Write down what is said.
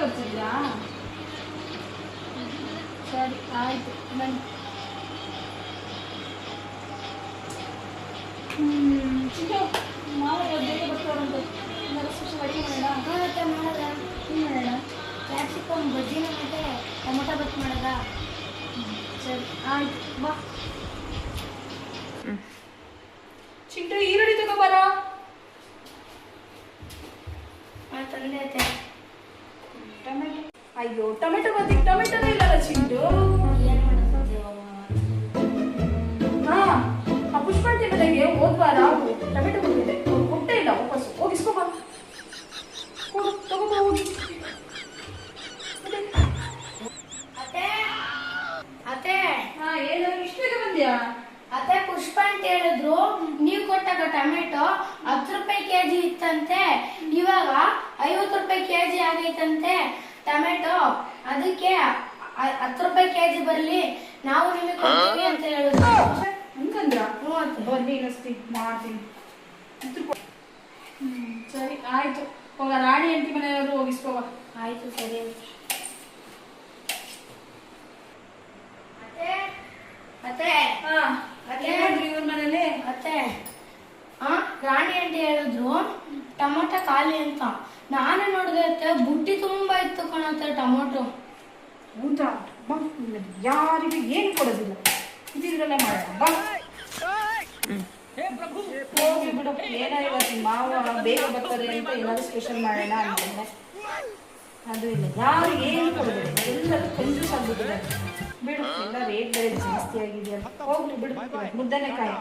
ಬರ್ತಿದ್ಯಾ? ಸರಿ ಆಯ್ತು ಬನ್ನಿ. ಚಿಕ್ಕ ಮಾವ ಬೇಗ ಬರ್ತಾರಂತೆ. ಸ್ಪೆಷಲ್ ಅಡುಗೆ ಮಾಡೋಣ. ಮಾಡೋದ ಏನು ಮಾಡೋಣ? ಕ್ಯಾಪ್ಸಿಕಮ್ ಬಜ್ಜಿನ ಮತ್ತೆ ಟೊಮೊಟೊ ಬತ್ ಮಾಡೋದ. ಸರಿ ಆಯ್ತು ಬಾ. ಚಿಂಟು ಈರುಳ್ಳಿ ತಗೋಬಾರ. ತಂದೆ ಐತೆ ಟೊಮೆಟೊ. ಅಯ್ಯೋ ಟೊಮೆಟೊ ಬದ್ದಿಗೆ ಟೊಮೆಟೊನೇ ಇಲ್ಲಲ್ಲ ಚಿಂಟು. ಏನು ಮಾಡೋದು? ಹಾ ಆ ಪುಷ್ಪಾಂಟಿ ಮನೆಗೆ ಹೋದ್ವಾರ ಟೊಮೆಟೊ ಬಂದಿದೆ, ಕೊಟ್ಟೇ ಇಲ್ಲ ವಾಪಸ್ಸು. ಹೋಗಿ ಇಸ್ಕೊಬ, ಕೊಡು ತಗೋಬ ಹೋಗಿ. ಅತ್ತೆ ಅತ್ತೆ ಹಾ ಏನು ಇಷ್ಟು ಬೇಗ ಬಂದ್ಯಾ? ಅತ್ತೆ ಪುಷ್ಪ ಅಂತ ಹೇಳಿದ್ರು, ನೀವು ಕೊಟ್ಟಾಗ ಟೊಮೆಟೊ 10 ರೂಪಾಯಿ ಕೆಜಿ ಇತ್ತಂತೆ, ಇವಾಗ 50 ರೂಪಾಯಿ ಕೆಜಿ ಆಗೈತಂತೆ ಟೊಮೆಟೊ. ಅದಕ್ಕೆ 10 ರೂಪಾಯಿ ಕೆಜಿ ಬರ್ಲಿ, ನಾವು ನಿಮಗೆ ಕೊಡ್ತೀವಿ ಅಂತ ಹೇಳಿದ್ರು. ಹಂಗಂದ್ರ? ಹ್ಞೂ ಅತ್ತೆ. ಬನ್ನಿ ಇನ್ನೊಸ್ತಿ ಮಾಡ್ತೀನಿ. ಸರಿ ಆಯ್ತು. ಹೋಗ ರಾಣಿ ಅಂಟಿ ಮನೆಯವರು ಹೋಗಿಸ್ಕೋವ. ಆಯ್ತು ಸರಿ ಅತ್ತೆ. ಅತ್ತೆ ಹಾ ಅತ್ತೆ ಏನಾದ್ರಿ ಇವ್ರ ಮನೇಲಿ? ಅತ್ತೆ ರಾಣಿ ಆಂಟಿ ಹೇಳಿದ್ರು ಟೊಮೊಟೊ ಖಾಲಿ ಅಂತ. ನಾನು ನೋಡಿದೆ ಅತ್ತೆ, ಬುಟ್ಟಿ ತುಂಬಾ ಇತ್ತು ಕಣತ್ತೆ ಟೊಮೊಟೊ. ಹೌದಾ? ಬಾ, ಯಾರಿಗೂ ಏನು ಕೊಡೋದಿಲ್ಲ, ಇದ್ರಲ್ಲೇ ಮಾಡೋಣ ಬಾ. ಹೋಗಿ ಬಿಡು. ಏನಾಗಿಲ್ಲ, ಮಾವ ಬೇಗ ಬರ್ತಾರೆ ಅಂತ ಏನಾದ್ರು ಸ್ಪೆಷಲ್ ಮಾಡೋಣ ಅಂತಂದ್ರೆ ಅದು ಇಲ್ಲ, ಯಾರು ಏನು ಕೊಡೋದಿಲ್ಲ, ಎಲ್ಲರೂ ಕಂಜೂಸ್ ಆಗ್ಬಿಟ್ಟಿದ್ದಾರೆ. ಬಿಡು, ಎಲ್ಲ ರೇಟ್ ಬೇರೆ ಜಾಸ್ತಿ ಆಗಿದೆಯಲ್ಲ. ಹೋಗ್ಲಿ ಬಿಡು, ಮುದ್ದನೆ ಕಾಯಿ.